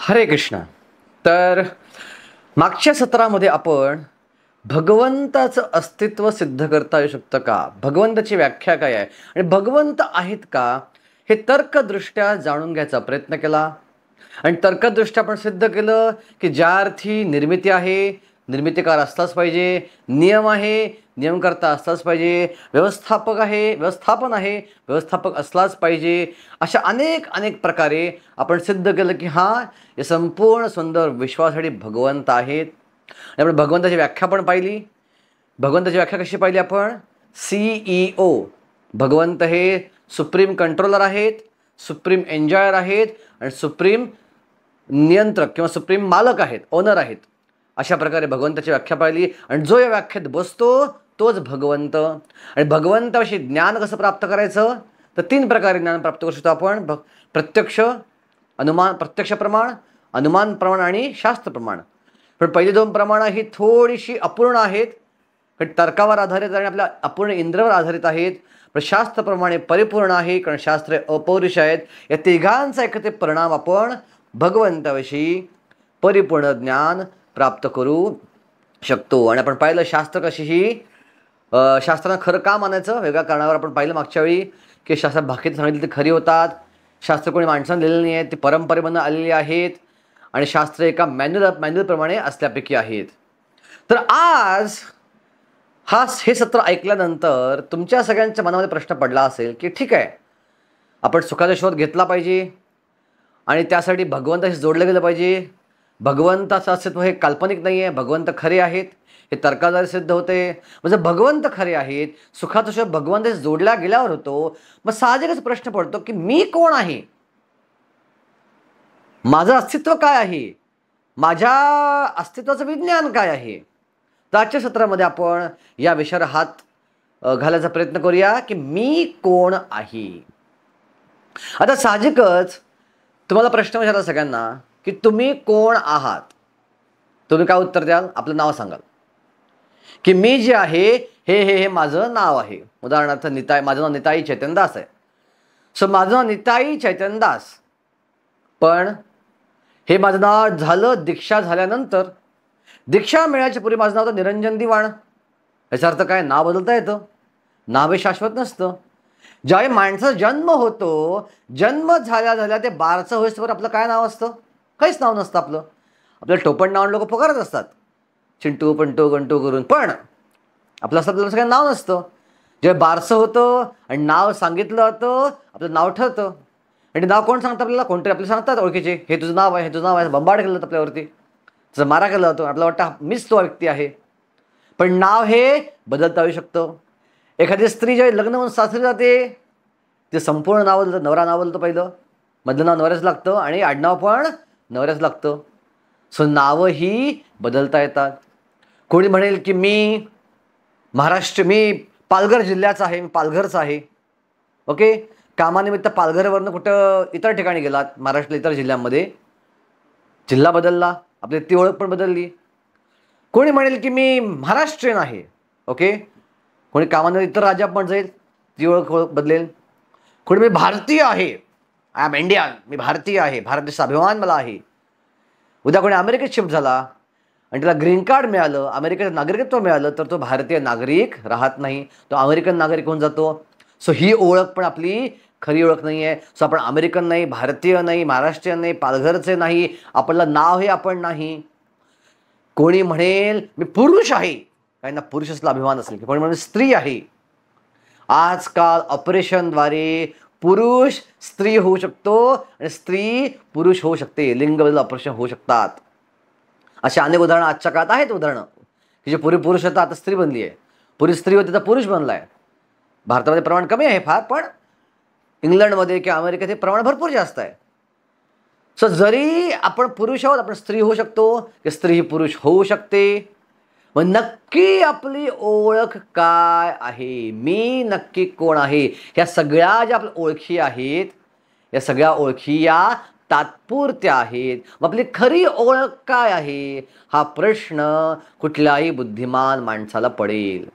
हरे कृष्ण. तर मागच्या सत्रामध्ये आपण भगवंताचं अस्तित्व सिद्ध करता येऊ शकतं का, भगवंताची व्याख्या काय आहे आणि भगवंत आहेत का हे तर्कदृष्ट्या जाणून घ्यायचा प्रयत्न केला. आणि तर्कदृष्ट्या आपण सिद्ध केलं की ज्या अर्थी निर्मिती आहे, निर्मितीकार असलाच पाहिजे, नियम आहे, नियमकर्ता असलाच पाहिजे, व्यवस्थापक आहे, व्यवस्थापन आहे, व्यवस्थापक असलाच पाहिजे. अशा अनेक अनेक प्रकारे आपण सिद्ध केलं की हे संपूर्ण सुंदर विश्वासाठी भगवंत आहेत. आणि आपण भगवंताची व्याख्या पण पाहिली. भगवंताची व्याख्या कशी पाहिली आपण? CEO. भगवंत हे सुप्रीम कंट्रोलर आहेत, सुप्रीम एन्जॉयर आहेत आणि सुप्रीम नियंत्रक किंवा सुप्रीम मालक आहेत, ओनर आहेत. अशा प्रकारे भगवंताची व्याख्या पाहिली. आणि जो या व्याख्येत बसतो तोच भगवंत. आणि भगवंताविषयी ज्ञान कसं प्राप्त करायचं? तर 3 प्रकारे ज्ञान प्राप्त करू शकतो आपण. प्रत्यक्ष अनुमान, प्रत्यक्ष प्रमाण, अनुमान प्रमाण आणि शास्त्र प्रमाण. पण पहिली 2 प्रमाणं ही थोडीशी अपूर्ण आहेत, कारण तर्कावर आधारित आणि आपल्या अपूर्ण इंद्रियावर आधारित आहेत. पण शास्त्रप्रमाणे परिपूर्ण आहे, कारण शास्त्रे अपौरुष आहेत. या तिघांचा एकत्रित परिणाम आपण भगवंताविषयी परिपूर्ण ज्ञान प्राप्त करू शकतो. आणि आपण पाहिलं शास्त्र कशीही शास्त्रांना खरं का मानायचं, वेगळ्या कारणावर आपण पाहिलं मागच्या वेळी की शास्त्रात भाकीत सांगितली ती खरी होतात. शास्त्र कोणी माणसांना लिहिलेली नाही आहेत, ती परंपरेमधून आलेली आहेत आणि शास्त्र एका मॅन्युअलप्रमाणे असल्यापैकी आहेत. तर आज हे सत्र ऐकल्यानंतर तुमच्या सगळ्यांच्या मनामध्ये प्रश्न पडला असेल की ठीक आहे, आपण सुखाचा शोध घेतला पाहिजे आणि त्यासाठी भगवंताशी जोडलं गेलं पाहिजे. भगवंताचं अस्तित्व हे काल्पनिक नाही आहे, भगवंत खरे आहेत हे तर्काद्वारे सिद्ध होते. म्हणजे भगवंत खरे आहेत, सुखाचा शोध भगवंताशी जोडला गेल्यावर होतो. मग साहजिकच प्रश्न पडतो की मी कोण आहे, माझं अस्तित्व काय आहे, माझ्या अस्तित्वाचं विज्ञान काय आहे. तर आजच्या सत्रामध्ये आपण या विषयावर हात घालायचा प्रयत्न करूया की मी कोण आहे. आता साहजिकच तुम्हाला प्रश्न विचारला सगळ्यांना की तुम्ही कोण आहात. तुम्ही काय उत्तर द्याल? आपलं नाव सांगाल की मी जे आहे हे माझं नाव आहे. उदाहरणार्थ निताई, माझं नाव निताई चैतन्यदास आहे. सो माझं नाव निताई चैतन्यदास, पण हे माझं नाव झालं दीक्षा झाल्यानंतर. दीक्षा मिळायच्या पूर्वी माझं नाव होतं निरंजन दिवाण. याचा अर्थ काय? नाव बदलता येतं, नाव हे शाश्वत नसतं. ज्यावेळी माणसाचा जन्म होतो, जन्म झाल्या ते 12चं होईस्तोवर आपलं काय नाव असतं? काहीच नाव नसतं आपलं. आपल्याला टोपण नाव लोक पुकारत असतात, चिंटू पंटू गंटू करून, पण आपलं असं आपल्याला सगळं नाव नसतं. जेव्हा 12चं होतं आणि नाव सांगितलं जातं, आपलं नाव ठरतं. आणि नाव कोण सांगतं आपल्याला? कोणतरी आपल्याला सांगतात ओळखीचे, हे तुझं नाव आहे, हे तुझं नाव आहे. बंबाड केलं जातं आपल्यावरती, त्याचा मारा केला जातो. आपल्याला वाटतं मीच तो व्यक्ती आहे. पण नाव हे बदलता येऊ शकतं. एखादी स्त्री जेव्हा लग्न होऊन सासरी जाते, ते संपूर्ण नाव बदलतं. नवरा नाव बदलतं, पहिलं मधलं नाव नवऱ्याच लागतं आणि आडनाव पण नवऱ्याच लागतं. सो नावही बदलता येतात. कोणी म्हणेल की मी मी पालघर जिल्ह्याचा आहे, मी पालघरचा आहे. ओके, कामानिमित्त पालघरवरनं कुठं इतर ठिकाणी गेलात, महाराष्ट्रातल्या इतर जिल्ह्यांमध्ये, जिल्हा बदलला, आपली ती ओळख पण बदलली. कोणी म्हणेल की मी महाराष्ट्रीयन आहे. ओके, कोणी कामानिमित्त इतर राज्यात पण जाईल, ती ओळख बदलेल. कोणी मी भारतीय आहे, आय एम इंडियन, मी भारतीय आहे, भारत देशाचा अभिमान मला आहे. उद्या कोणी अमेरिकेत शिफ्ट झाला आणि त्याला ग्रीन कार्ड मिळालं, अमेरिकेचं नागरिकत्व मिळालं, तर तो भारतीय नागरिक राहत नाही, तो अमेरिकन नागरिक होऊन जातो. सो ही ओळख पण आपली खरी ओळख नाही आहे. सो आपण अमेरिकन नाही, भारतीय नाही, महाराष्ट्रीयन नाही, पालघरचे नाही, आपलं नाव हे आपण नाही. कोणी म्हणेल मी पुरुष आहे, काहींना पुरुषाचा अभिमान असेल, कोणी म्हणेल स्त्री आहे. आजकाल ऑपरेशनद्वारे पुरुष स्त्री होऊ शकतो आणि स्त्री पुरुष होऊ शकते, लिंग बदल ऑपरेशन होऊ शकतात. अशा अनेक उदाहरणं आजच्या काळात आहेत. उदाहरणं की जे पूर्वी पुरुष होता आता स्त्री बनली आहे, पूर्वी स्त्री होती तर पुरुष बनला आहे. भारतामध्ये प्रमाण कमी आहे फार, पण इंग्लंडमध्ये किंवा अमेरिकेत हे प्रमाण भरपूर जास्त आहे. सो जरी आपण पुरुष आहोत, आपण स्त्री होऊ शकतो, की स्त्री ही पुरुष होऊ शकते. मग नक्की आपली ओळख काय आहे, मी नक्की कोण आहे? ह्या सगळ्या ज्या आपल्या ओळखी आहेत, या सगळ्या ओळखी या तात्पुरत्या आहेत. मग आपली खरी ओळख काय आहे, हा प्रश्न कुठल्याही बुद्धिमान माणसाला पडेल.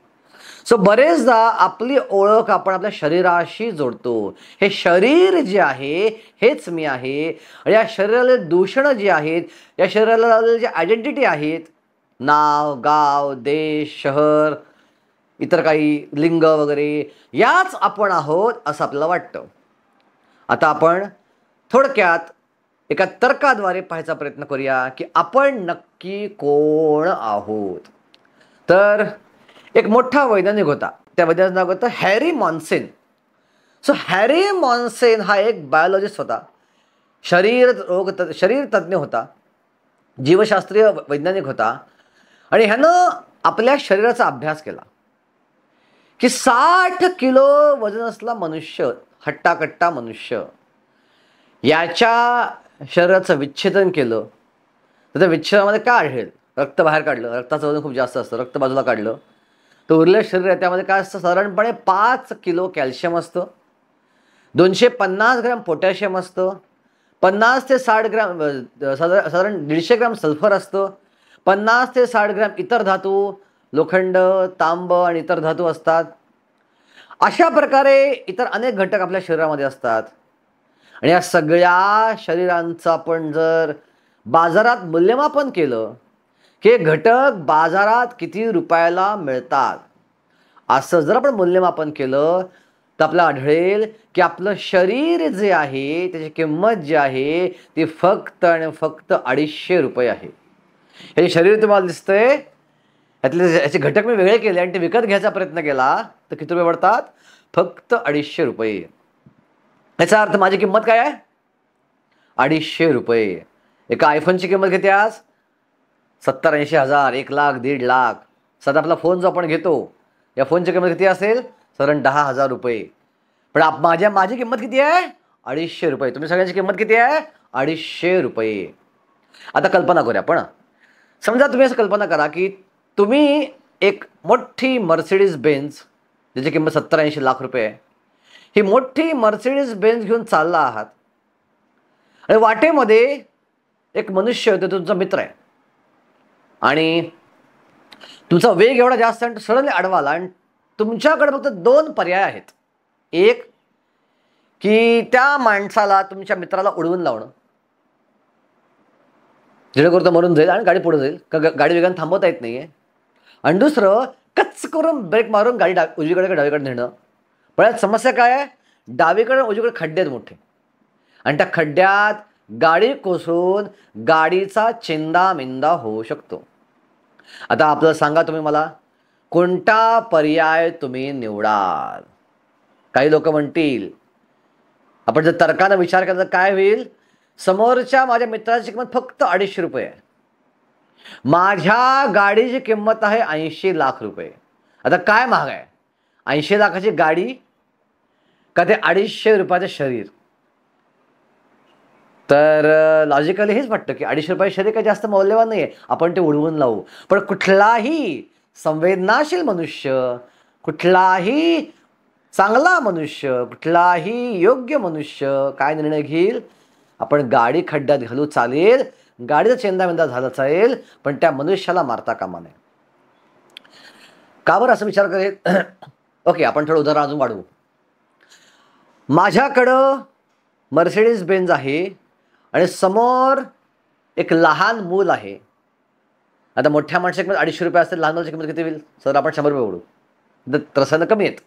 सो बरेचदा आपली ओळख आपण आपल्या शरीराशी जोडतो. हे शरीर जे आहे हेच मी आहे. आणि या शरीराला दूषणं जी आहेत, या शरीराला जे आयडेंटिटी आहेत, नाव, गाव, देश, शहर, इतर काही लिंग वगैरे, याच आपण आहोत असं आपल्याला वाटतं. आता आपण थोडक्यात एका तर्काद्वारे पाहायचा प्रयत्न करूया की आपण नक्की कोण आहोत. तर एक मोठा वैज्ञानिक होता. त्या वैज्ञानिक नाव होतं हॅरी मॉन्सेन. सो हॅरी मॉन्सेन हा एक बायोलॉजिस्ट होता, शरीर तज्ज्ञ होता, जीवशास्त्रीय वैज्ञानिक होता. आणि ह्यानं आपल्या शरीराचा अभ्यास केला की 60 किलो वजन असला मनुष्य, हट्टाकट्टा मनुष्य, याच्या शरीराचं विच्छेदन केलं तर त्या विच्छेदनामध्ये काय आढळेल? रक्त बाहेर काढलं, रक्ताचं वजन खूप जास्त असतं, रक्त बाजूला काढलं तर उरलेलं शरीर आहे त्यामध्ये काय असतं? साधारणपणे 5 किलो कॅल्शियम असतं, 250 ग्रॅम पोटॅशियम असतं, 50 ते 60 ग्रॅम साधारण 150 ग्रॅम सल्फर असतं, 50 ते 60 ग्रॅम इतर धातू, लोखंड, तांब आणि इतर धातू असतात. अशा प्रकारे इतर अनेक घटक आपल्या शरीरामध्ये असतात. आणि या सगळ्या शरीरांचं आपण जर बाजारात मूल्यमापन केलं की हे घटक बाजारात किती रुपयाला मिळतात, असं जर आपण मूल्यमापन केलं तर आपल्याला आढळेल की आपलं शरीर जे आहे त्याची किंमत जी आहे ती फक्त आणि फक्त 250 रुपये आहे. हे शरीर तुम्हाला दिसतंय, याचे घटक मी वेगळे केले आणि ते विकत घ्यायचा प्रयत्न केला तर किती रुपये पडतात? फक्त 250 रुपये. याचा अर्थ माझी किंमत काय आहे? 250 रुपये. एका आयफोनची किंमत किती आज? 70-80 हजार, 1 लाख, 1.5 लाख. साधा आपला फोन जो आपण घेतो या फोनची किंमत किती असेल? साधारण 10,000 रुपये. पण माझी किंमत किती आहे? 250 रुपये. तुम्ही सगळ्यांची किंमत किती आहे? 250 रुपये. आता कल्पना करूया आपण. समजा तुम्ही असं कल्पना करा की तुम्ही एक मोठी मर्सिडीज बेन्झ, ज्याची किंमत 70-80 लाख रुपये आहे, ही मोठी मर्सिडीज बेन्झ घेऊन चालला आहात आणि वाटेमध्ये एक मनुष्य होतो, तुमचा मित्र आहे आणि तुमचा वेग एवढा जास्त आहे, सडनली अडवाला आणि तुमच्याकडे फक्त 2 पर्याय आहेत. एक की त्या माणसाला, तुमच्या मित्राला उडवून लावणं जेणेकरून तो मरून जाईल आणि गाडी पुढे जाईल, गाडी वेगाने थांबवता येत नाहीये. आणि दुसरं, कच करून ब्रेक मारून गाडी उजवीकडे का डावीकडे नेणं. पण यात समस्या काय आहे? डावीकडे उजवीकडे खड्डे आहेत मोठे आणि त्या खड्ड्यात गाडी कोसळून गाडीचा चेंदामेंदा होऊ शकतो. आता आपलं सांगा तुम्ही मला, कोणता पर्याय तुम्ही निवडाल? काही लोक म्हणतील, आपण जर तर्कानं विचार केला तर काय होईल? समोरच्या माझ्या मित्राची किंमत फक्त 250 रुपये आहे, माझ्या गाडीची किंमत आहे 80 लाख रुपये. आता काय महाग आहे? 80 लाखाची गाडी का ते 250 रुपयाचं शरीर? तर लॉजिकली हेच वाटतं की 250 रुपये शरीर काही जास्त मौल्यवान नाही आहे, आपण ते उडवून लावू. पण कुठलाही संवेदनाशील मनुष्य, कुठलाही चांगला मनुष्य, कुठलाही योग्य मनुष्य काय निर्णय घेईल? आपण गाडी खड्ड्यात घालू चालेल, गाडीचा चेंदामेंदा झाला चालेल, पण त्या मनुष्याला मारता कामा नये. का बरं असं विचार करेल? ओके, आपण थोडं उदाहरण अजून वाढवू. माझ्याकडं मर्सिडीज बेन्झ आहे आणि समोर एक लहान मूल आहे. आता मोठ्या माणसाची किंमत 250 रुपये असते, लहान मुलाची किंमत किती होईल? सर आपण 100 रुपये ओढू, त्रसानं कमी आहेत.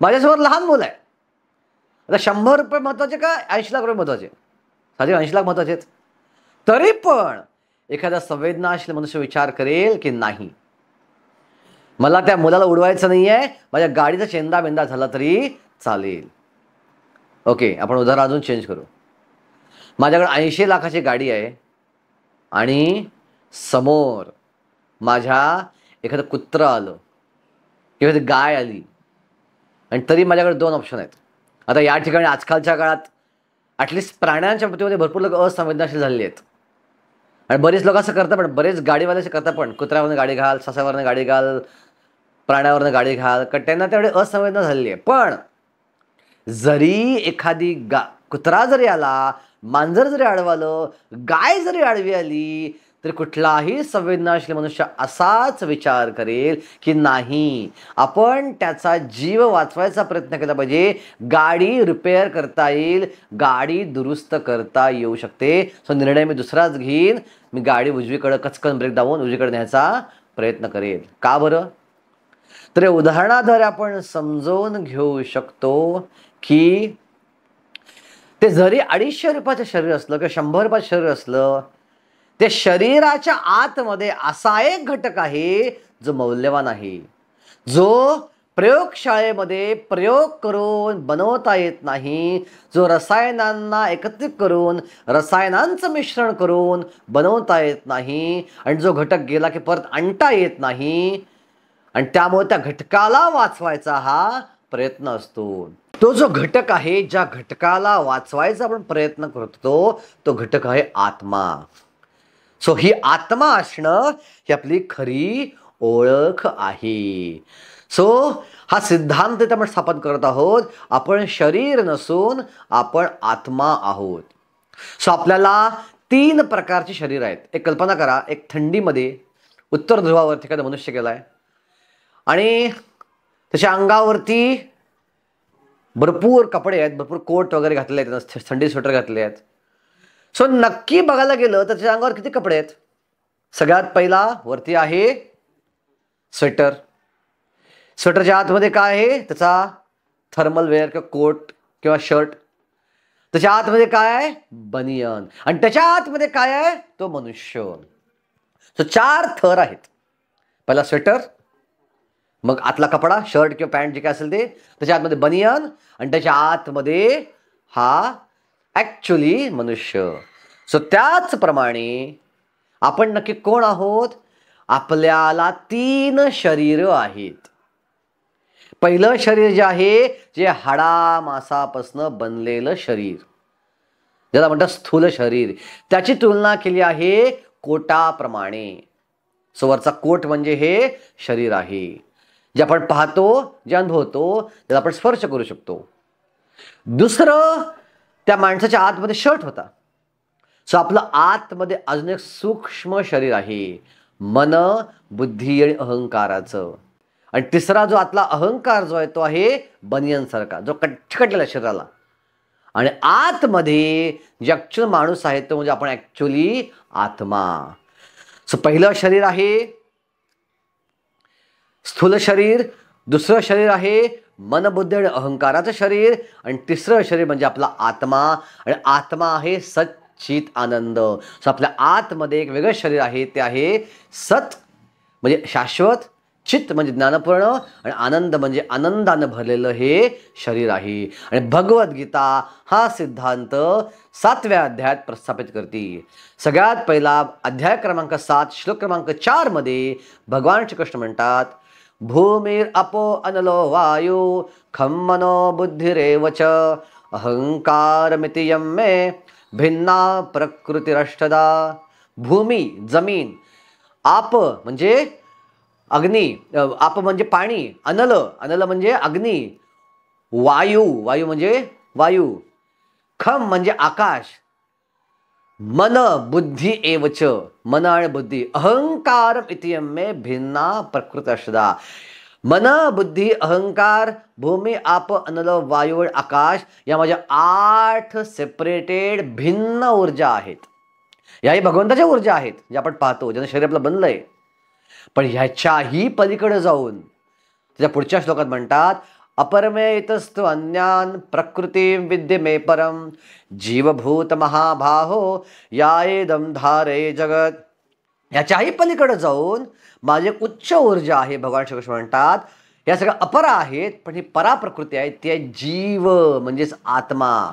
माझ्यासमोर लहान मूल आहे. आता 100 रुपये महत्वाचे का 80 लाख रुपये महत्वाचे? साधे 80 लाख महत्वाचे आहेत. तरी पण एखादा संवेदनाशील मनुष्य विचार करेल की नाही, मला त्या मुलाला उडवायचं नाही आहे, माझ्या गाडीचा चेंदामेंदा झाला तरी चालेल. ओके, आपण उदाहरण अजून चेंज करू. माझ्याकडे 80 लाखाची गाडी आहे आणि समोर माझ्या एखादं कुत्रं आलं किंवा एखादी गाय आली आणि तरी माझ्याकडे 2 ऑप्शन आहेत. आता या ठिकाणी आजकालच्या काळात ॲटलिस्ट प्राण्यांच्या बाबतीमध्ये भरपूर लोक असंवेदनशील झालेले आहेत आणि बरेच लोक असं करतात, पण बरेच गाडीवाले असं करतात, पण कुत्र्यावरनं गाडी घाल, ससावरनं गाडी घाल, प्राण्यावरनं गाडी घाल, कारण त्यांना तेवढे असंवेदना झालेली आहे. पण जरी एखादी कुत्रा जरी आला, मांजर जरी अडवालं, गाय जरी आडवी आली, तर कुठलाही संवेदनाशील मनुष्य असाच विचार करेल की नाही, आपण त्याचा जीव वाचवायचा प्रयत्न केला पाहिजे. गाडी रिपेअर करता येईल, गाडी दुरुस्त करता येऊ शकते. सो निर्णय मी दुसराच घेईन. मी गाडी उजवीकडे कचकन ब्रेक दाबून उजवीकडे न्यायचा प्रयत्न करेल. का बरं? तर उदाहरणाद्वारे आपण समजून घेऊ शकतो की ते जरी 250 रुपयाचं शरीर असलं किंवा 100 रुपयाचं शरीर असलं, ते शरीराच्या आतमध्ये असा एक घटक आहे जो मौल्यवान आहे, जो प्रयोगशाळेमध्ये प्रयोग करून बनवता येत नाही, जो रसायनांना एकत्रित करून रसायनांचं मिश्रण करून बनवता येत नाही, आणि जो घटक गेला की परत आणता येत नाही, आणि त्यामुळे त्या घटकाला वाचवायचा हा प्रयत्न असतो. तो जो घटक आहे, ज्या घटकाला वाचवायचा आपण प्रयत्न करतो, तो घटक आहे आत्मा. सो ही आत्मा असणं ही आपली खरी ओळख आहे. सो हा सिद्धांत आपण स्थापन करत आहोत. आपण शरीर नसून आपण आत्मा आहोत. सो आपल्याला 3 प्रकारचे शरीर आहेत. एक कल्पना करा, एक थंडीमध्ये उत्तर ध्रुवावरती एखादा मनुष्य गेलाय आणि त्याच्या अंगावरती भरपूर कपडे आहेत, भरपूर कोट वगैरे घातले आहेत, थंडी स्वेटर घातले आहेत. सो नक्की बघायला गेलं तर त्याच्या अंगावर किती कपडे आहेत? सगळ्यात पहिला वरती आहे स्वेटर. स्वेटरच्या आतमध्ये काय आहे? त्याचा थर्मल वेअर किंवा कोट किंवा शर्ट. त्याच्या आतमध्ये काय आहे? बनियन. आणि त्याच्या आतमध्ये काय आहे? तो मनुष्य. सो 4 थर आहेत. पहिला स्वेटर, मग आतला कपडा, शर्ट किंवा पॅन्ट जे काय असेल ते, त्याच्या आतमध्ये बनियन, आणि त्याच्या आतमध्ये हा ॲक्च्युली मनुष्य. सो त्याचप्रमाणे आपण नक्की कोण आहोत? आपल्याला 3 शरीर आहेत. पहिलं शरीर जे आहे, जे हाडा मांसापासून बनलेलं शरीर, ज्याला म्हणतात स्थूल शरीर, त्याची तुलना केली आहे कोटाप्रमाणे. सो वरचा कोट म्हणजे हे शरीर आहे, जे आपण पाहतो, जे अनुभवतो, त्याला आपण स्पर्श करू शकतो. दुसरं, त्या माणसाच्या आतमध्ये शर्ट होता. सो आपलं आतमध्ये अजून एक सूक्ष्म शरीर आहे, मन, बुद्धी आणि अहंकाराचं. आणि तिसरा जो आतला अहंकार जो आहे तो आहे बनियनसारखा, जो कटकटलेला शरीराला. आणि आतमध्ये जे ॲक्च्युअल माणूस आहे तो म्हणजे आपण ॲक्च्युली आत्मा. सो पहिलं शरीर आहे स्थूल शरीर, दुसरं शरीर आहे मन, बुद्धी आणि अहंकाराचं शरीर, आणि तिसरं शरीर म्हणजे आपला आत्मा. आणि आत्मा आहे सच्चित आनंद. सो आपल्या आतमध्ये एक वेगळं शरीर आहे, ते आहे सत म्हणजे शाश्वत, चित्त म्हणजे ज्ञानपूर्ण, आणि आनंद म्हणजे आनंदानं भरलेलं हे शरीर आहे. आणि भगवद्गीता हा सिद्धांत 7व्या अध्यायात प्रस्थापित करते. सगळ्यात पहिला अध्याय क्रमांक 7 श्लोक क्रमांक 4 मध्ये भगवान श्रीकृष्ण म्हणतात, भूमीर अपो अनलो वायू खम मनो बुद्धिरेव च अहंकारमिति यं मे भिन्ना प्रकृतिरष्टदा. भूमी जमीन, आप म्हणजे अग्नी, आप म्हणजे पाणी, अनल, अनल म्हणजे अग्नी, वायू, वायू म्हणजे वायू, खम म्हणजे आकाश, मन बुद्धी एवच, मन आणि बुद्धी, अहंकार इति मे भिन्ना प्रकृती अष्टदा. मन, बुद्धी, अहंकार, भूमी, आप, अनल, वायू आणि आकाश या माझ्या 8 सेपरेटेड भिन्न ऊर्जा आहेत. याही भगवंताच्या ऊर्जा आहेत, जे आपण पाहतो, ज्यानं शरीर आपलं बनलंय. पण ह्याच्याही पलीकडे जाऊन त्याच्या पुढच्या श्लोकात म्हणतात, अपरमेतस्तु अन्यान प्रकृती विद्ये मे परम जीवभूत महाभाहो याएदम धारे जगत. याच्याही पलीकडे जाऊन माझी उच्च ऊर्जा आहे, भगवान श्रीकृष्ण म्हणतात. या सगळ्या अपरा आहेत, पण ही परा प्रकृती आहे, ती आहे जीव म्हणजेच आत्मा.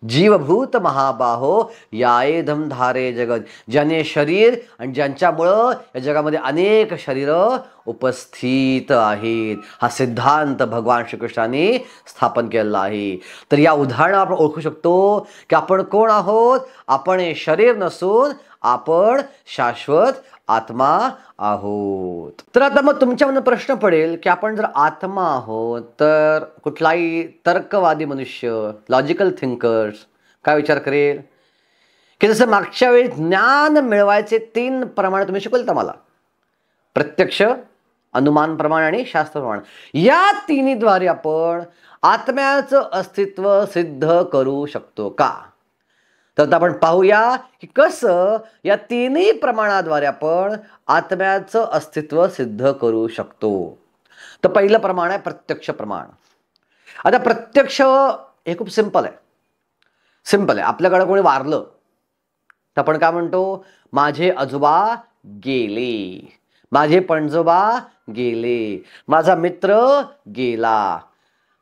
जीवभूत महाबाहो याएधम धारे जगत, ज्याने शरीर आणि ज्यांच्यामुळं या जगामध्ये अनेक शरीरं उपस्थित आहेत. हा सिद्धांत भगवान श्रीकृष्णाने स्थापन केलेला आहे. तर या उदाहरणात आपण ओळखू शकतो की आपण कोण आहोत. आपण हे शरीर नसून आपण शाश्वत आत्मा आहोत. तर आता मग तुमच्या मनात प्रश्न पडेल की आपण जर आत्मा आहोत तर कुठलाही तर्कवादी मनुष्य, लॉजिकल थिंकर्स काय विचार करेल की जसं मागच्या वेळी ज्ञान मिळवायचे 3 प्रमाण तुम्ही शिकवलं मला, प्रत्यक्ष, अनुमान प्रमाण आणि शास्त्र प्रमाण. या तिन्हीद्वारे आपण आत्म्याचं अस्तित्व सिद्ध करू शकतो का? तर आता आपण पाहूया की कसं या तिन्ही प्रमाणाद्वारे आपण आत्म्याचं अस्तित्व सिद्ध करू शकतो. तर पहिलं प्रमाण आहे प्रत्यक्ष प्रमाण. आता प्रत्यक्ष हे खूप सिंपल आहे. आपल्याकडे कोणी वारलं तर आपण काय म्हणतो? माझे आजोबा गेले, माझे पणजोबा गेले, माझा मित्र गेला,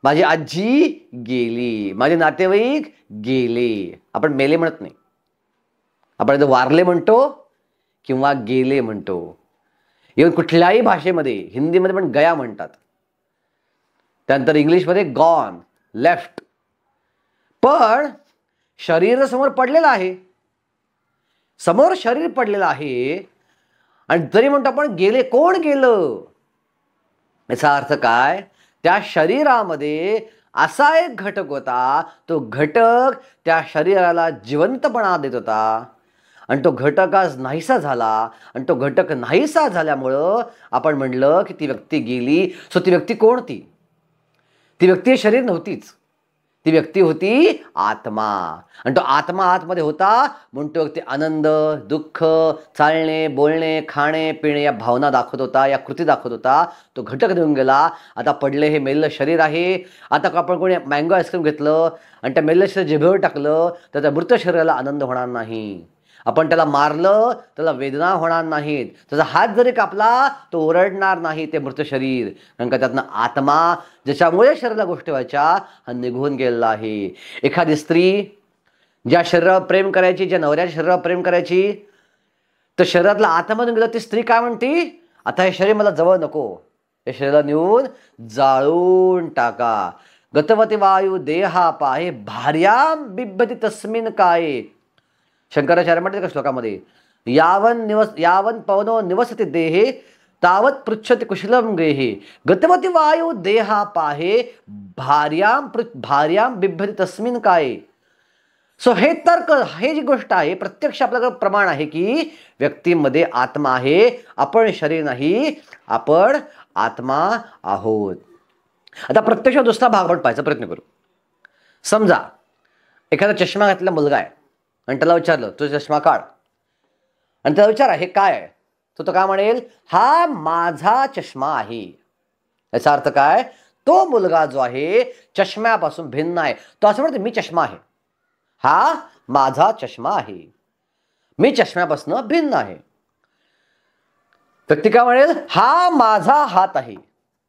माझी आजी गेली, माझे नातेवाईक गेले. आपण मेले म्हणत नाही, आपण वारले म्हणतो किंवा गेले म्हणतो. इव्हन कुठल्याही भाषेमध्ये, हिंदीमध्ये पण गया म्हणतात, त्यानंतर इंग्लिशमध्ये गॉन, लेफ्ट. पण शरीर समोर पडलेलं आहे, समोर शरीर पडलेलं आहे आणि तरी म्हणतो आपण गेले. कोण गेलं? याचा अर्थ काय? त्या शरीरामध्ये असा एक घटक होता, तो घटक त्या शरीराला जिवंतपणा देत होता आणि तो घटक आज नाहीसा झाला आणि तो घटक नाहीसा झाल्यामुळं आपण म्हणलं की ती व्यक्ती गेली. सो ती व्यक्ती कोणती? ती व्यक्ती शरीर नव्हतीच, ती व्यक्ती होती आत्मा. आणि तो आत्मा आतमध्ये होता म्हणून तो व्यक्ती आनंद, दुःख, चालणे, बोलणे, खाणे, पिणे या भावना दाखवत होता, या कृती दाखवत होता. तो घटक देऊन गेला. आता पडले हे मेलेलं शरीर आहे. आता आपण कोणी मँगो आईस्क्रीम घेतलं आणि त्या मेलेलं शरीर जिभेवर टाकलं तर त्या मृत शरीराला आनंद होणार नाही. आपण त्याला मारलं त्याला वेदना होणार नाहीत. त्याचा हात जरी कापला तो ओरडणार नाही ते मृत शरीर, कारण का त्यातनं आत्मा ज्याच्यामुळे शरीराला गोष्टी व्हायच्या हा निघून गेलेला आहे. एखादी स्त्री ज्या शरीरावर प्रेम करायची, ज्या नवऱ्याच्या शरीरावर प्रेम करायची, तर शरीरातला आत्मा गेला. ती स्त्री काय म्हणती? आता हे शरीर मला जवळ नको, हे शरीराला नेऊन जाळून टाका. गतवती वायू देहा पाहे भार्याम बिभ्यती तस्मिन काय. शंकराचार्य म्हणतात का श्लोकामध्ये, यावन पवनो निवसति देहे तावत पृच्छति कुशलम गेहे गतवती वायू देहा पाहे भार्याम बिभ्यति तस्मिन काय. सो हे तर्क, हे जी गोष्ट आहे, प्रत्यक्ष आपल्याकडे प्रमाण आहे की व्यक्तीमध्ये आत्मा आहे, आपण शरीर नाही, आपण आत्मा आहोत. आता प्रत्यक्ष दुसरा भाग आपण पाहायचा प्रयत्न करू. समजा एखादा चष्मा घातलेला मुलगा आहे आणि त्याला विचारलं तो चष्मा काढ, आणि त्याला विचारा हे काय आहे, तो काय म्हणेल? हा माझा चष्मा आहे. याचा अर्थ काय? तो मुलगा जो आहे चष्म्यापासून भिन्न आहे. तो असं म्हणतो मी चष्मा आहे, हा माझा चष्मा आहे, मी चष्म्यापासून भिन्न आहे. व्यक्ती काय म्हणेल? हा माझा हात आहे.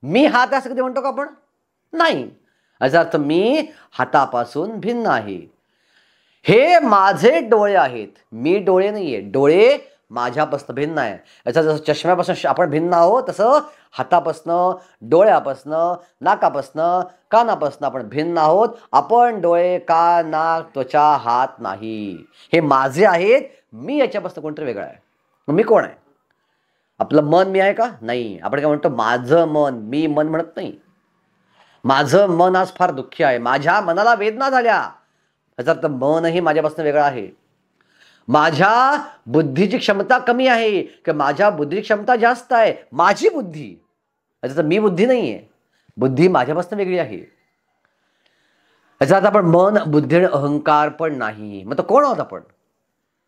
मी हात असं कधी म्हणतो का आपण? नाही. याचा अर्थ मी हातापासून भिन्न आहे. हे माझे डोळे आहेत, मी डोळे नाहीये, डोळे माझ्यापासून भिन्न आहे. याचा जसं चष्म्यापासून आपण भिन्न आहोत तसं हातापासनं, डोळ्यापासनं, नाकापासनं, कानापासनं आपण भिन्न आहोत. आपण डोळे, कान, नाक, त्वचा, हात नाही. हे माझे आहेत, मी याच्यापासून कोणतरी वेगळं आहे. मग मी कोण आहे? आपलं मन मी आहे का? नाही. आपण काय म्हणतो? माझं मन. मी मन म्हणत नाही. माझं मन आज फार दुःखी आहे, माझ्या मनाला वेदना झाल्या. याचा अर्थ मनही माझ्यापासून वेगळं आहे. माझ्या बुद्धीची क्षमता कमी आहे की माझ्या बुद्धीची क्षमता जास्त आहे, माझी बुद्धी. याचा अर्थ मी बुद्धी नाही आहे, बुद्धी माझ्यापासून वेगळी आहे. याचा अर्थ आपण मन, बुद्धी आणि अहंकार पण नाही. मग तो कोण आहोत आपण?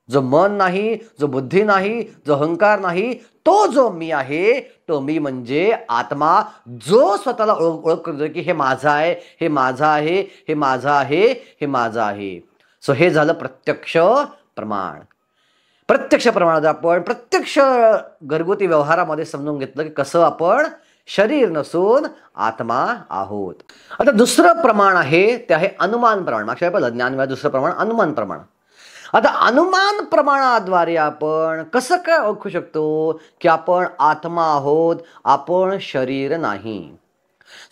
जो मन नाही, जो बुद्धी नाही, जो अहंकार नाही, तो जो मी आहे, तो मी म्हणजे आत्मा, जो स्वतःला ओळख करतो की हे माझं आहे, हे माझं आहे, हे माझं आहे, हे माझं आहे. सो हे झालं प्रत्यक्ष प्रमाण. प्रत्यक्ष प्रमाणात आपण प्रत्यक्ष घरगुती व्यवहारामध्ये समजून घेतलं की कसं आपण शरीर नसून आत्मा आहोत. आता दुसरं प्रमाण आहे ते आहे अनुमान प्रमाण. मागच्या वेळेला ज्ञान, दुसरं प्रमाण अनुमान प्रमाण. आता अनुमान प्रमाणाद्वारे आपण कसं काय ओळखू शकतो की आपण आत्मा आहोत, आपण शरीर नाही?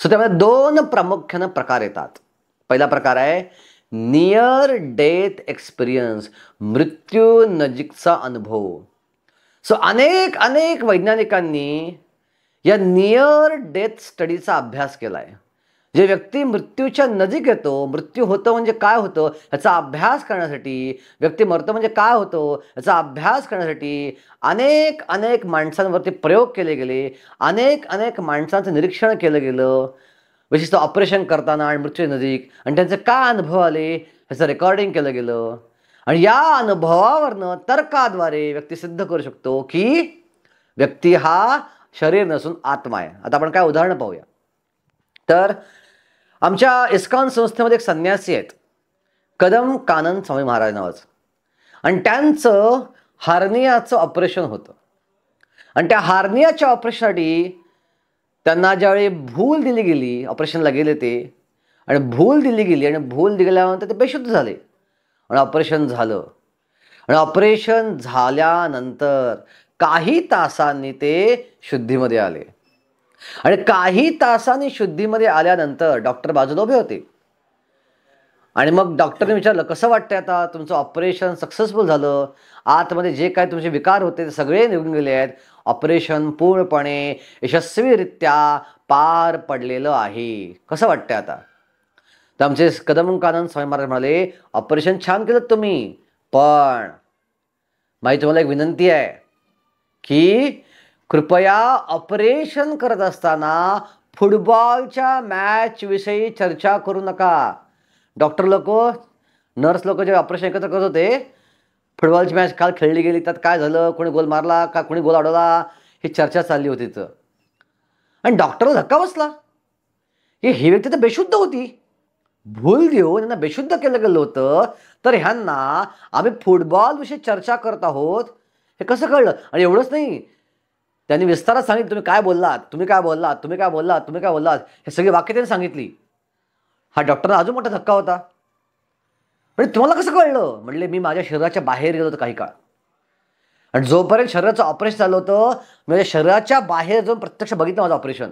सो त्यामध्ये 2 प्रामुख्याने प्रकार येतात. पहिला प्रकार आहे नियर डेथ एक्सपिरियन्स, मृत्यू नजीकचा अनुभव. सो अनेक वैज्ञानिकांनी या नियर डेथ स्टडीचा अभ्यास केला आहे. जे व्यक्ती मृत्यूच्या नजीक येतो, मृत्यू होतं म्हणजे काय होतं ह्याचा अभ्यास करण्यासाठी, व्यक्ती मरतो म्हणजे काय होतो याचा अभ्यास करण्यासाठी अनेक अनेक माणसांवरती प्रयोग केले गेले, अनेक अनेक माणसांचं निरीक्षण केलं गेलं, विशेषतः ऑपरेशन करताना आणि मृत्यू नजीक, आणि त्यांचे काय अनुभव आले ह्याचं रेकॉर्डिंग केलं गेलं. आणि या अनुभवावरनं तर्काद्वारे व्यक्ती सिद्ध करू शकतो की व्यक्ती हा शरीर नसून आत्मा आहे. आता आपण काय उदाहरणं पाहूया. तर आमच्या इस्कॉन संस्थेमध्ये एक संन्यासी आहेत, कदम कानन स्वामी महाराज नावाचं, आणि त्यांचं हार्नियाचं ऑपरेशन होतं. आणि त्या हार्नियाच्या ऑपरेशनसाठी त्यांना ज्यावेळी भूल दिली गेली, ऑपरेशनला गेले ते, आणि भूल दिली गेली आणि भूल दिल्यानंतर ते बेशुद्ध झाले आणि ऑपरेशन झालं. आणि ऑपरेशन झाल्यानंतर काही तासांनी ते शुद्धीमध्ये आले. आणि काही तासांनी शुद्धीमध्ये आल्यानंतर डॉक्टर बाजूला उभे होते. आणि मग डॉक्टरने विचारलं, कसं वाटतंय आता, तुमचं ऑपरेशन सक्सेसफुल झालं, आतमध्ये जे काय तुमचे विकार होते ते सगळे निघून गेले आहेत, ऑपरेशन पूर्णपणे यशस्वीरित्या पार पडलेलं आहे, कसं वाटतंय आता. तर आमचे कदम कानन स्वामी महाराज म्हणाले, ऑपरेशन छान केलं तुम्ही, पण माझी तुम्हाला एक विनंती आहे की कृपया ऑपरेशन करत असताना फुटबॉलच्या मॅचविषयी चर्चा करू नका. डॉक्टर लोक, नर्स लोक जे ऑपरेशन एकत्र करत होते, फुटबॉलची मॅच काल खेळली गेली, त्यात काय झालं, कोणी गोल मारला का कोणी गोल अडवला, ही चर्चा चालली होती तिथं. आणि डॉक्टरला धक्का बसला की ही व्यक्ती तर बेशुद्ध होती, भूल देऊन यांना बेशुद्ध केलं गेलं होतं, तर ह्यांना आम्ही फुटबॉलविषयी चर्चा करत आहोत हे कसं कळलं. आणि एवढंच नाही, त्यांनी विस्तारात सांगितलं, तुम्ही काय बोललात, तुम्ही काय बोललात, तुम्ही काय बोललात, तुम्ही काय बोललात, हे सगळी वाक्य त्यांनी सांगितली. हा डॉक्टरला अजून मोठा धक्का होता. म्हणजे तुम्हाला कसं कळलं, म्हणले मी माझ्या शरीराच्या बाहेर गेलो होतो काही काळ, आणि जोपर्यंत शरीराचं ऑपरेशन झालं होतं माझ्या शरीराच्या बाहेर जाऊन प्रत्यक्ष बघितलं माझं ऑपरेशन,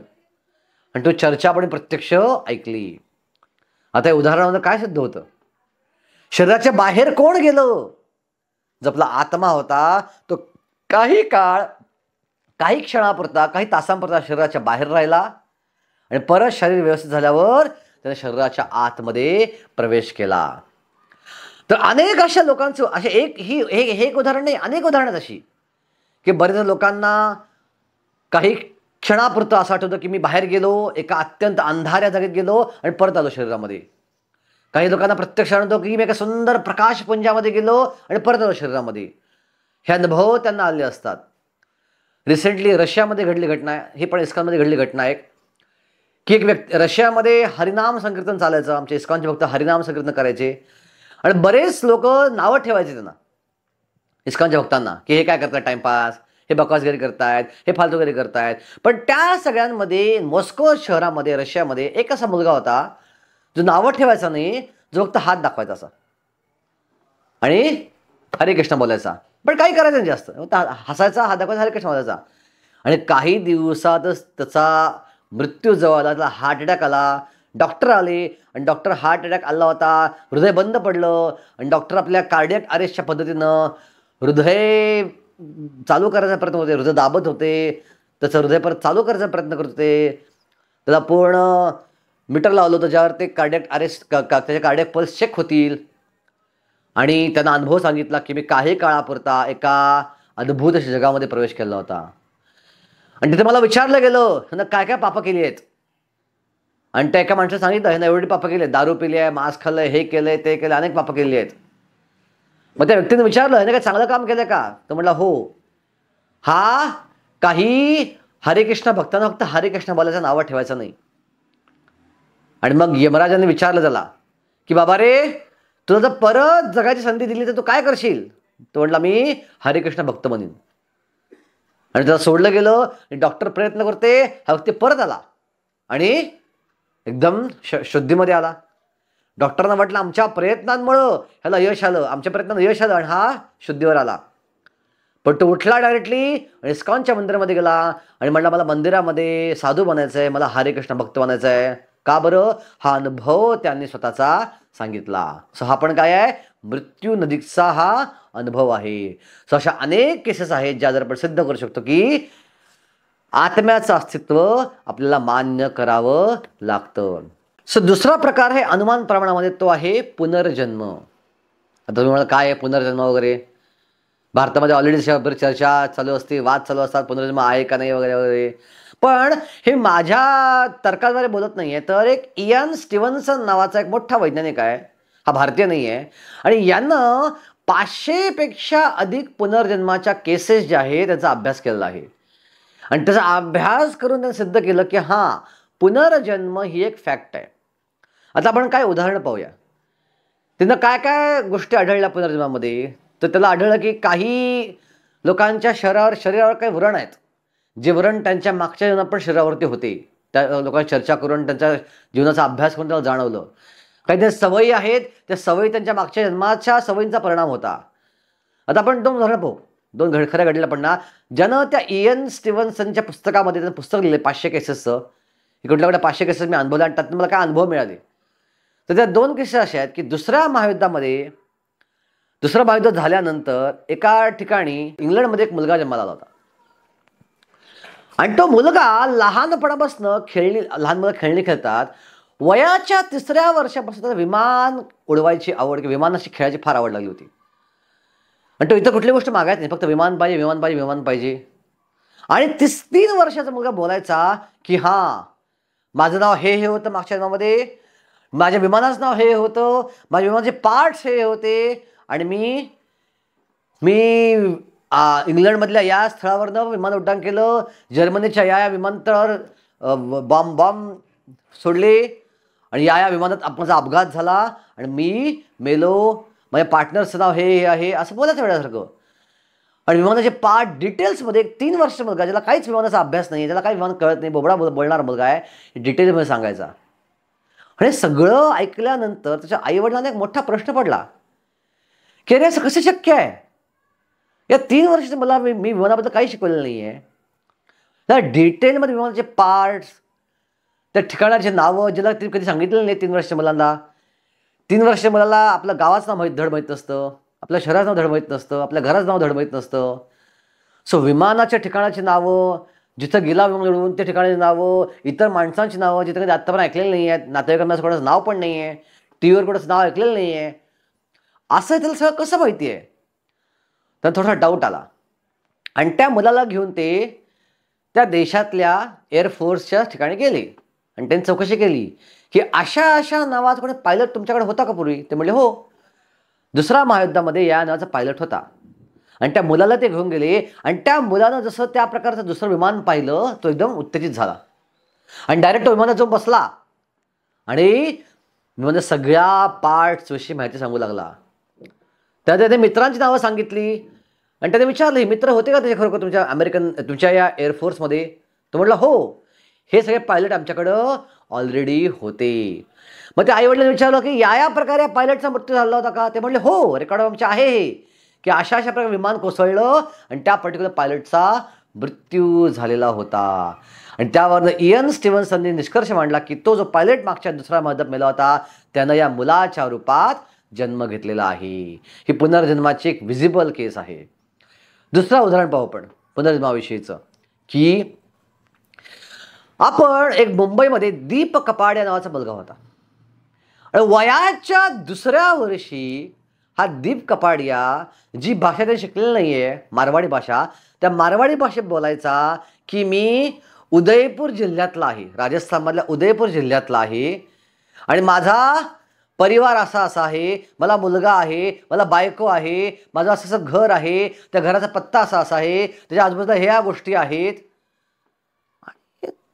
आणि तो चर्चा पण प्रत्यक्ष ऐकली. आता या उदाहरणामध्ये काय सिद्ध होतं, शरीराच्या बाहेर कोण गेलं, जो आपला आत्मा होता तो काही काळ, काही क्षणापुरता, काही तासांपुरता शरीराच्या बाहेर राहिला, आणि परत शरीर व्यवस्थित झाल्यावर त्याने शरीराच्या आतमध्ये प्रवेश केला. तर अनेक अशा लोकांचं असे एक उदाहरण नाही, अनेक उदाहरणं अशी की बरेच लोकांना काही क्षणापुरतं असं आठवतं की मी बाहेर गेलो, एका अत्यंत अंधाऱ्या जागेत गेलो आणि परत आलो शरीरामध्ये. काही लोकांना प्रत्यक्ष आठवतो की मी एका सुंदर प्रकाशपुंजामध्ये गेलो आणि परत आलो शरीरामध्ये. हे अनुभव त्यांना आले असतात. रिसेंटली रशियामध्ये घडली घटना आहे, ही पण इस्कॉनमध्ये घडली घटना आहे की एक व्यक्ती, रशियामध्ये हरिनाम संकीर्तन चालायचं, आमचे इस्कॉनचे भक्त हरिनाम संकीर्तन करायचे, आणि बरेच लोक नावं ठेवायचे त्यांना, इस्कॉनच्या भक्तांना, की हे काय करतात टाइमपास, हे बकवासगिरी करतायत, हे फालतूगिरी करतायत. पण त्या सगळ्यांमध्ये मॉस्को शहरामध्ये, रशियामध्ये एक असा मुलगा होता जो नावं ठेवायचा नाही, जो फक्त हात दाखवायचा असा आणि हरे कृष्ण बोलायचा, पण काही करायचं नाही जास्त, हसायचा, हात दाखवायचा, हरे कृष्ण बोलायचा. आणि काही दिवसातच त्याचा मृत्यू जवळ आला, त्याला हार्ट अटॅक आला. डॉक्टर आले आणि डॉक्टर हार्ट अटॅक आला होता, हृदय बंद पडलं, आणि डॉक्टर आपल्या कार्डियक अरेस्टच्या पद्धतीनं हृदय चालू करायचा प्रयत्न होते, हृदय दाबत होते, त्याचं हृदय परत चालू करायचा प्रयत्न करत होते. त्याला पूर्ण मीटर लावलं होतं ज्यावर ते कार्डियक अरेस्ट त्याचे कार्डियक पल्स चेक होतील. आणि त्यांना अनुभव सांगितला की मी काही काळापुरता एका अद्भुत अशा जगामध्ये प्रवेश केला होता. आणि तिथे मला विचारलं गेलं ह्यांना काय काय पापं केली आहेत, आणि त्या एका माणसाने सांगितलं ह्यांना एवढी पापं केली आहेत, दारू पिली आहे, मांस खाल्लंय, हे केलंय, ते केलं, अनेक पापं केली आहेत. मग त्या व्यक्तीने विचारलं ह्याने काय चांगलं काम केलं का, तर म्हटलं हो, हा काही हरे कृष्ण भक्तांना फक्त हरे कृष्ण बोलायचं नावं ठेवायचं नाही. आणि मग यमराजांनी विचारलं त्याला की बाबा रे, तुला जर परत जगाची संधी दिली तर तू काय करशील, तो म्हटला मी हरे कृष्ण भक्त बनीन. आणि त्याला सोडलं गेलं, आणि डॉक्टर प्रयत्न करते, हा व्यक्ती परत आला आणि एकदम शुद्धीमध्ये आला. डॉक्टरांना वाटलं आमच्या प्रयत्नांमुळं ह्याला यश आलं, आमच्या प्रयत्नांना यश आलं, आणि हा शुद्धीवर आला. पण तो उठला डायरेक्टली आणि इस्कॉनच्या मंदिरामध्ये गेला आणि म्हटला मला मंदिरामध्ये साधू बनायचं आहे, मला हरे कृष्ण भक्त बनायचं आहे. का बरं, हा अनुभव त्यांनी स्वतःचा सांगितला. सो हा पण काय आहे, मृत्यू नजीकचा हा अनुभव आहे. सो अशा अनेक केसेस आहेत ज्या जर आपण सिद्ध करू शकतो की आत्म्याचं अस्तित्व आपल्याला मान्य करावं लागतं. दुसरा प्रकार आहे अनुमान प्रमाणामध्ये, तो आहे पुनर्जन्म. आता तुम्ही म्हणाल काय आहे पुनर्जन्म वगैरे, भारतामध्ये ऑलरेडी चर्चा चालू असते, वाद चालू असतात, पुनर्जन्म आहे का नाही वगैरे वगैरे. पण हे माझ्या तर्काद्वारे बोलत नाहीये, तर एक इयान स्टीव्हन्सन नावाचा एक मोठा वैज्ञानिक आहे, हा भारतीय नाही आहे, आणि यानं 500पेक्षा अधिक पुनर्जन्माच्या केसेस ज्या आहेत त्याचा अभ्यास केलेला आहे. आणि त्याचा अभ्यास करून त्याने सिद्ध केलं की हां, पुनर्जन्म ही एक फॅक्ट आहे. आता आपण काय उदाहरण पाहूया. त्यांना काय काय गोष्टी आढळल्या पुनर्जन्मामध्ये. तर त्याला आढळलं की काही लोकांच्या शरीरावर काही व्रण आहेत, जे व्रण त्यांच्या मागच्या जीवनात पण शरीरावरती होते. त्या लोकांची चर्चा करून त्यांच्या जीवनाचा अभ्यास करून त्याला जाणवलं. काही त्या सवयी आहेत, त्या सवयी त्यांच्या मागच्या जन्माच्या सवयींचा परिणाम होता. आता आपण 2 उदाहरणं पाहू, 2 खऱ्या घडलेल्या पण ना, ज्यानं त्या इयन स्टीव्हन्सनच्या पुस्तकामध्ये त्यानं पुस्तक लिहिलं 500 केसेसचं. कुठल्या 500 केसेस मी अनुभवले आणि त्यातून मला काय अनुभव मिळाले. तर त्या 2 केसेस अशा आहेत की दुसरं महायुद्ध झाल्यानंतर एका ठिकाणी इंग्लंडमध्ये एक मुलगा जन्माला आला होता. आणि तो मुलगा लहान मुलं खेळणी खेळतात. वयाच्या 3ऱ्या वर्षापासून त्याला विमान उडवायची आवड किंवा विमानाशी खेळायची फार आवड लागली होती. आणि तो इतर कुठली गोष्ट मागायच नाही, फक्त विमान पाहिजे, विमान पाहिजे, विमान पाहिजे. आणि 3 वर्षाचा मुलगा बोलायचा की हां, माझं नाव हे होतं मागच्या जन्मामध्ये, माझ्या विमानाचं नाव हे होतं, माझ्या विमानाचे पार्ट्स हे होते, आणि मी इंग्लंडमधल्या या स्थळावरनं विमान उड्डाण केलं, जर्मनीच्या या विमानतळावर बॉम्ब सोडले, आणि या विमानात माझा अपघात झाला आणि मी मेलो, माझ्या पार्टनरचं नाव हे आहे, असं बोलायचं वेळासारखं. आणि विमानाचे पार्ट डिटेल्समध्ये 3 वर्षाचा मुलगा, ज्याला काहीच विमानाचा अभ्यास नाही, ज्याला काही विमान कळत नाही, बोलणारा मुलगा आहे, डिटेल्समध्ये सांगायचा. आणि सगळं ऐकल्यानंतर त्याच्या आईवडिलांना एक मोठा प्रश्न पडला की अरे असं कसं शक्य आहे. या 3 वर्षाच्या मला मी विमानाबद्दल काही शिकवलेलं नाही आहे. त्या डिटेलमध्ये विमानाचे पार्ट्स, त्या ठिकाणाचे नावं, ज्याला ती कधी सांगितलेलं नाही 3 वर्षाच्या मुलांना. 3 वर्षाच्या मुलाला आपलं गावाचं नाव धड माहीत नसतं, आपल्या शहराचं नाव धड माहीत नसतं, आपल्या घराचं नाव धड माहीत नसतं. सो विमानाच्या ठिकाणाची नावं, जिथं गेला विमान उडवून त्या ठिकाणाची नावं, इतर माणसांची नावं जिथं कधी आत्तापर्यंत ऐकलेली नाही आहेत, नातेवाईकांना कोणाचं नाव पण नाही आहे, टी व्हीवर कोणाचं नाव ऐकलेलं नाही आहे, असं त्याला सगळं कसं माहिती आहे. तर थोडासा डाऊट आला. आणि त्या मुलाला घेऊन ते त्या देशातल्या एअरफोर्सच्या ठिकाणी गेले आणि त्यांनी चौकशी केली की अशा नावाचा कोणी पायलट तुमच्याकडे होता का पूर्वी. ते म्हणले हो, 2ऱ्या महायुद्धामध्ये या नावाचा पायलट होता. आणि त्या मुलाला ते घेऊन गेले आणि त्या मुलानं जसं त्या प्रकारचं दुसरं विमान पाहिलं, तो एकदम उत्तेजित झाला आणि डायरेक्ट विमानात जाऊन बसला आणि विमानात सगळ्या पार्ट्सविषयी माहिती सांगू लागला. त्याने मित्रांची नावं सांगितली आणि त्याने विचारलं, हे मित्र होते का त्याचे खरोखर तुमच्या या एअरफोर्समध्ये. तो म्हटलं हो, हे सगळे पायलट आमच्याकडं ऑलरेडी होते. मग त्या आईवडिलांनी विचारलं की या प्रकारे पायलटचा मृत्यू झाला होता का. ते म्हणले हो, रेकॉर्ड आमचे आहे की अशा प्रकारे विमान कोसळलं आणि त्या पर्टिक्युलर पायलटचा मृत्यू झालेला होता. आणि त्यावरनं इयन स्टीव्हन्सनने निष्कर्ष मांडला की तो जो पायलट मागच्या 2ऱ्या महायुद्धात मेला होता, त्यानं या मुलाच्या रूपात जन्म घेतलेला आहे. ही पुनर्जन्माची एक विजिबल केस आहे. 2रं उदाहरण पाहू आपण पुनर्जन्माविषयीचं की आपण एक मुंबईमध्ये दीप कपाड या नावाचा मुलगा होता. आणि वयाच्या 2ऱ्या वर्षी हा दीप कपाडिया, जी भाषा त्याने शिकलेली नाही आहे, मारवाडी भाषा, त्या मारवाडी भाषेत बोलायचा की मी उदयपूर जिल्ह्यातला आहे, राजस्थानमधल्या उदयपूर जिल्ह्यातला आहे, आणि माझा परिवार असा आहे, मला मुलगा आहे, मला बायको आहे, माझं असं घर आहे, त्या घराचा पत्ता असा आहे, त्याच्या आजूबाजूला ह्या गोष्टी आहेत.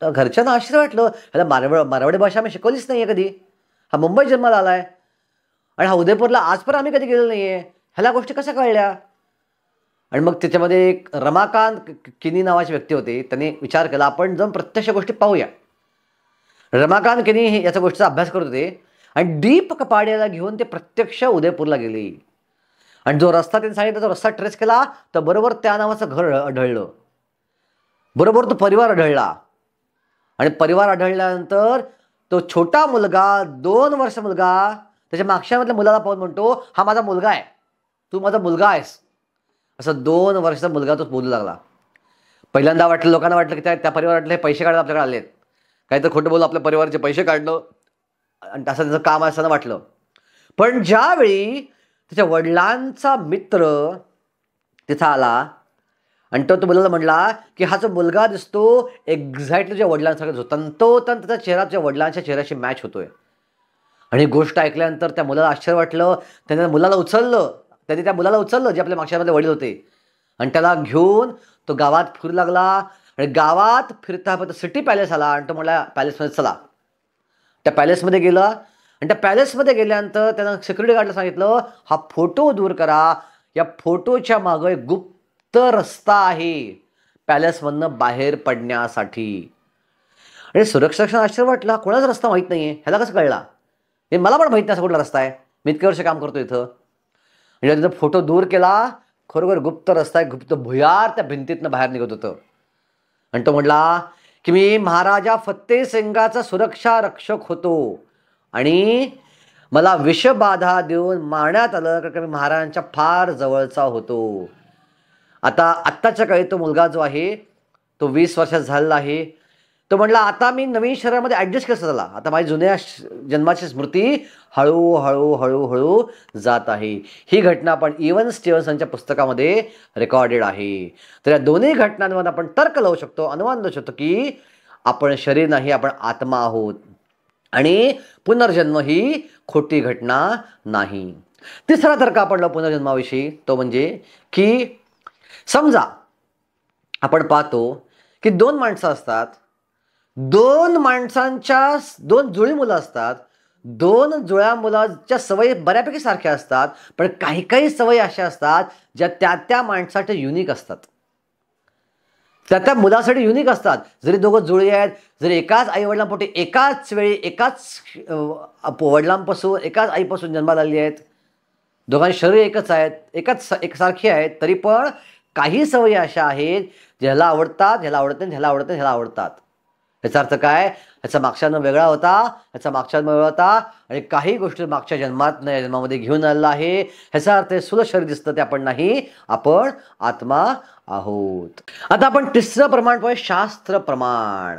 घरच्यांना आश्चर्य वाटलं, ह्याला मारवाडी भाषा आम्ही शिकवलीच नाही आहे कधी, हा मुंबई जन्माला आला आहे आणि हा उदयपूरला आजपर्यंत आम्ही कधी गेलेलो नाही आहे, ह्याला गोष्टी कशा कळल्या. आणि मग त्याच्यामध्ये एक रमाकांत किनी नावाचे व्यक्ती होते, त्यांनी विचार केला आपण जाऊन प्रत्यक्ष गोष्टी पाहूया. रमाकांत किनी याच्या गोष्टीचा अभ्यास करत होते आणि दीप कपाडियाला घेऊन ते प्रत्यक्ष उदयपूरला गेले. आणि जो रस्ता त्यांनी सांगितला, तो रस्ता ट्रेस केला तर बरोबर त्या नावाचं घर आढळलं, बरोबर तो परिवार आढळला. आणि परिवार आढळल्यानंतर तो छोटा मुलगा, 2 वर्ष मुलगा, त्याच्या मागच्यामधल्या मुलाला पाहून म्हणतो, हा माझा मुलगा आहे, तू माझा मुलगा आहेस. असं 2 वर्षाचा मुलगा तो बोलू लागला. पहिल्यांदा लोकांना वाटलं की त्या परिवारातले पैसे काढत आपल्याकडे आलेत, काहीतरी खोटं बोलून आपल्या परिवाराचे पैसे काढलं आणि असं त्याचं काम असताना वाटलं. पण ज्यावेळी त्याच्या वडिलांचा मित्र तिथं आला आणि तो मुलाला म्हणला की हा जो मुलगा दिसतो एक्झॅक्टली तुझ्या वडिलांसारखाच होता, तंतोतंत त्याचा चेहरा तुझ्या वडिलांच्या चेहऱ्याशी मॅच होतोय. आणि गोष्ट ऐकल्यानंतर त्या मुलाला आश्चर्य वाटलं. त्याने त्या मुलाला उचललं जे आपल्या मागच्यामध्ये वडील होते, आणि त्याला घेऊन तो गावात फिरू लागला. आणि गावात फिरता फिरता सिटी पॅलेस आला आणि तो म्हणला पॅलेसमध्ये चला. त्या पॅलेसमध्ये गेला आणि त्या पॅलेसमध्ये गेल्यानंतर त्यानं सिक्युरिटी गार्डला सांगितलं हा फोटो दूर करा, या फोटोच्या मागं एक गुप्त रस्ता आहे पॅलेसमधनं बाहेर पडण्यासाठी. आणि सुरक्षक आश्चर्य वाटला, कोणाचा रस्ता माहीत नाहीये, ह्याला कसं कळला? हे मला पण माहीत नाही असा कुठला रस्ता आहे, मी इतके वर्ष काम करतो इथं. म्हणजे तिथं फोटो दूर केला, खरोखर गुप्त रस्ता आहे, गुप्त भुयार त्या भिंतीतनं बाहेर निघत होतं. आणि तो म्हटला की मी महाराजा फत्ते सिंगाचा सुरक्षा रक्षक होतो आणि मला विषबाधा देऊन मारण्यात आलं कारण मी महाराजांच्या फार जवळचा होतो. आत्ताच्या काळी तो मुलगा जो आहे तो 20 वर्षाचा झालेला आहे. तो म्हणला आता मी नवीन शहरामध्ये ॲडजस्ट कसं झाला, आता माझी जुन्या जन्माची स्मृती हळूहळू हळूहळू जात आहे. ही घटना आपण इवन स्टीव्हन्सनच्या पुस्तकामध्ये रेकॉर्डेड आहे. तर या दोन्ही घटनांवर आपण तर्क लावू शकतो, अनुमान लावू शकतो की आपण शरीर नाही, आपण आत्मा आहोत आणि पुनर्जन्म ही खोटी घटना नाही. तिसरा तर्क आपण लावू पुनर्जन्माविषयी, तो म्हणजे की समजा आपण पाहतो की 2 माणसं असतात, 2 माणसांच्या 2 जुळी मुलं असतात, 2 जुळ्या मुलाच्या सवयी बऱ्यापैकी सारख्या असतात, पण काही काही सवयी अशा असतात ज्या त्या माणसासाठी युनिक असतात, त्या मुलासाठी युनिक असतात. जरी दोघं जुळी आहेत, जरी एकाच आईवडिलांपोटी एकाच वेळी एकाच वडिलांपासून एकाच आईपासून जन्माला आलेली आहेत, दोघांची शरीर एकच आहेत, एकसारखी आहेत, तरी पण काही सवयी अशा आहेत ज्याला आवडतात, ह्याला आवडत नाही, ह्याला आवडत नाही, ह्याला आवडतात. याचा अर्थ काय? ह्याचा मागच्या जन्म वेगळा होता, ह्याचा मागच्या जन्म वेगळा होता आणि काही गोष्टी मागच्या जन्मात या जन्मामध्ये घेऊन आलेला आहे. ह्याचा अर्थ स्थूल शरीर दिसतं ते आपण नाही, आपण आत्मा आहोत. आता आपण तिसरं प्रमाण पाहूया, शास्त्र प्रमाण.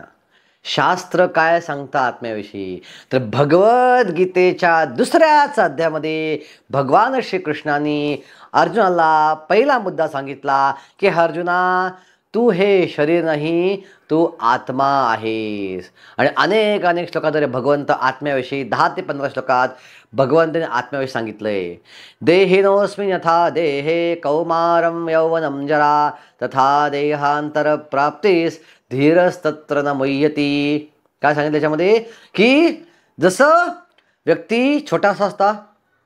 शास्त्र काय सांगतं आत्म्याविषयी? तर भगवद्गीतेच्या 2ऱ्याच अध्यायामध्ये भगवान श्रीकृष्णाने अर्जुनाला पहिला मुद्दा सांगितला की अर्जुना, तू हे शरीर नाही, तू आत्मा आहेस. आणि अनेक श्लोकात भगवंत आत्म्याविषयी 10 ते 15 श्लोकात भगवंताने आत्म्याविषयी सांगितलंय. देहिनोऽस्मिन् यथा देहे कौमारं यौवनं जरा तथा देहांतर प्राप्तीस धीरस्तत्र न मुह्यति. काय सांगितलं त्याच्यामध्ये? की जसं व्यक्ती छोटासा असता,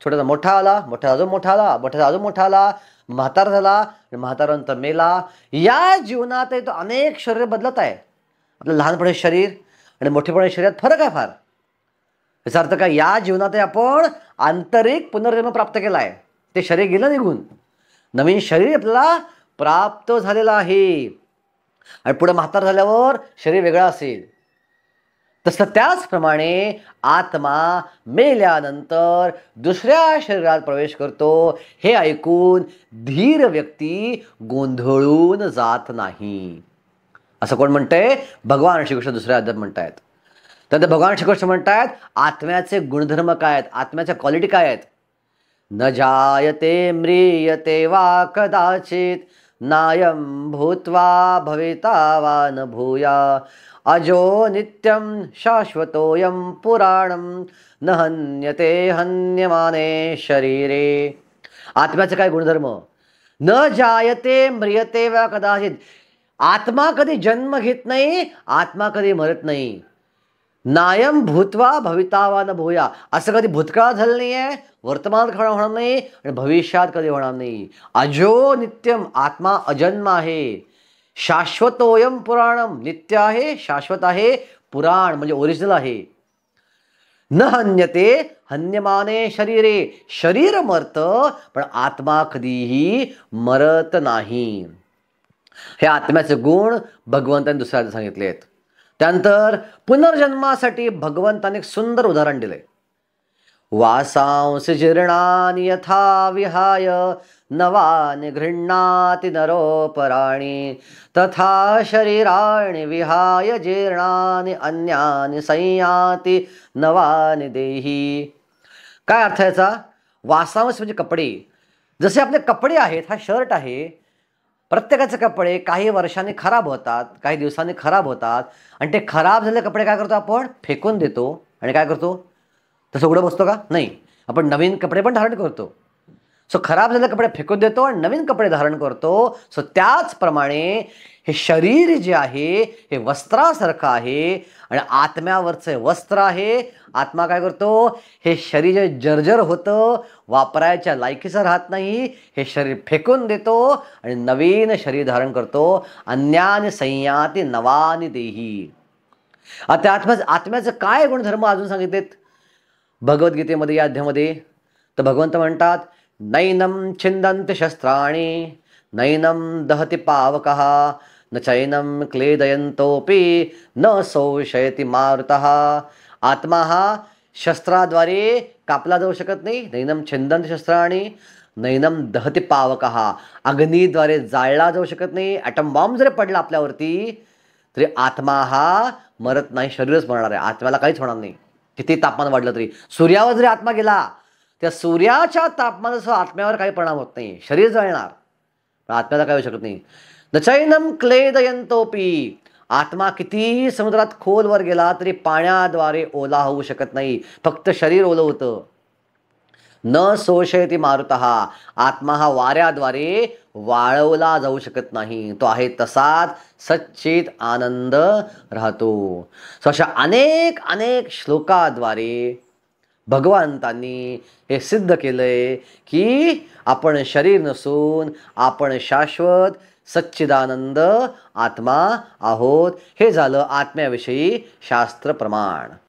छोटासा मोठा आला, मोठा अजून मोठा आला, मोठा अजून मोठा आला, म्हातार झाला, म्हातारानंतर मेला. या जीवनात तो अनेक शरीर बदलत आहे. आपलं लहानपणी शरीर आणि मोठेपणी शरीरात फरक आहे फार. याचा अर्थ काय? या जीवनात आपण आंतरिक पुनर्जन्म प्राप्त केला आहे, ते शरीर गेलं निघून, नवीन शरीर आपल्याला प्राप्त झालेलं आहे. आणि पुढे म्हातार झाल्यावर शरीर वेगळं असेल. तसं त्याचप्रमाणे आत्मा मेल्यानंतर दुसऱ्या शरीरात प्रवेश करतो. हे ऐकून धीर व्यक्ती गोंधळून जात नाही. असं कोण म्हणतंय? भगवान श्रीकृष्ण 2ऱ्या अध्यायात म्हणतायत. त्यानंतर भगवान श्रीकृष्ण म्हणतायत आत्म्याचे गुणधर्म काय आहेत, आत्म्याच्या क्वालिटी काय आहेत? न जायते म्रियते वा कदाचित नायं भूत्वा भविता वा न भूया अजो नित्यं शाश्वतोऽयं पुराणं न हन्यते हन्यमाने शरीरे. आत्म्याचे काय गुणधर्म? न जायते म्रियते वा कदाचित. आत्मा कधी जन्म घेत नाही, आत्मा कधी मरत नाही. नायम भूत्वा भविता वा न भूया. असं कधी भूतकाळ झालं नाही आहे, वर्तमानात होणार नाही आणि भविष्यात कधी होणार नाही. अजो नित्यम, आत्मा अजन्म आहे. शाश्वतोयम पुराणम, नित्य आहे, शाश्वत आहे. पुराण म्हणजे ओरिजिनल आहे. न हन्यते हन्यमाने शरीरे. शरीर मरतं पण आत्मा कधीही मरत नाही. हे आत्म्याचे गुण भगवंताने 2ऱ्या अध्यायात सांगितले आहेत. त्यानंतर पुनर्जन्मासाठी भगवंताने एक सुंदर उदाहरण दिले. वासांस जीर्णानि यथा विहाय नवानि गृह्णाति नरोपराणि तथा शरीराणि विहाय जीर्णानि अन्यानि संयाति नवानि देही. काय अर्थ याचा? वासांश म्हणजे कपडे. जसे आपले कपडे आहेत, हा शर्ट आहे, प्रत्येकाचे कपडे काही वर्षांनी खराब होतात, काही दिवसांनी खराब होतात आणि ते खराब झालेले कपडे काय करतो आपण? फेकून देतो. आणि काय करतो? तसं उघडं बसतो का? नाही, आपण नवीन कपडे पण धारण करतो. सो खराब झालेले कपडे फेकून देतो आणि नवीन कपडे धारण करतो. सो त्याचप्रमाणे हे शरीर जे आहे हे वस्त्रासारखं आहे आणि आत्म्यावरचं वस्त्र आहे. आत्मा काय करतो? हे शरीर जर्जर होतं, वापरायच्या लायकीचं राहत नाही, हे शरीर फेकून देतो आणि नवीन शरीर धारण करतो. अन्यानि संयाति नवानि देही. आता आत्म्याचं काय गुणधर्म अजून सांगितलेत भगवद्गीतेमध्ये, या अध्यामध्ये? तर भगवंत म्हणतात, नैनम छिंदन्ति शस्त्राणि नैनम दहति पावकः न चैनम क्लेदयन्तोपि न शोषयति मारुतः. आत्मा हा शस्त्राद्वारे कापला जाऊ शकत नाही. नैनम छिंदन्ति शस्त्राणि नैनम दहति पावकः, अग्नीद्वारे जाळला जाऊ शकत नाही. ॲटम बॉम्ब जरी पडला आपल्यावरती तरी आत्मा हा मरत नाही, शरीरच मरणार आहे. आत्म्याला काहीच होणार नाही किती तापमान वाढलं तरी. सूर्यावर जरी आत्मा गेला, त्या सूर्याच्या तापमानाचा आत्म्यावर काही परिणाम होत नाही, शरीर जळणार, पण आत्म्याला काय होऊ शकत नाही. नचैनम क्लेदयन्तोपि, आत्मा कितीही समुद्रात खोलवर गेला तरी पाण्याद्वारे ओला होऊ शकत नाही, फक्त शरीर ओलं होतं. न शोषयति मारुतः, आत्मा हा वाऱ्याद्वारे वाळवला जाऊ शकत नाही, तो आहे तसाच सच्चित आनंद राहतो. अशा अनेक अनेक श्लोकाद्वारे भगवंतांनी हे सिद्ध केलंय की आपण शरीर नसून आपण शाश्वत सच्चिदानंद आत्मा आहोत. हे झालं आत्म्याविषयी शास्त्र प्रमाण.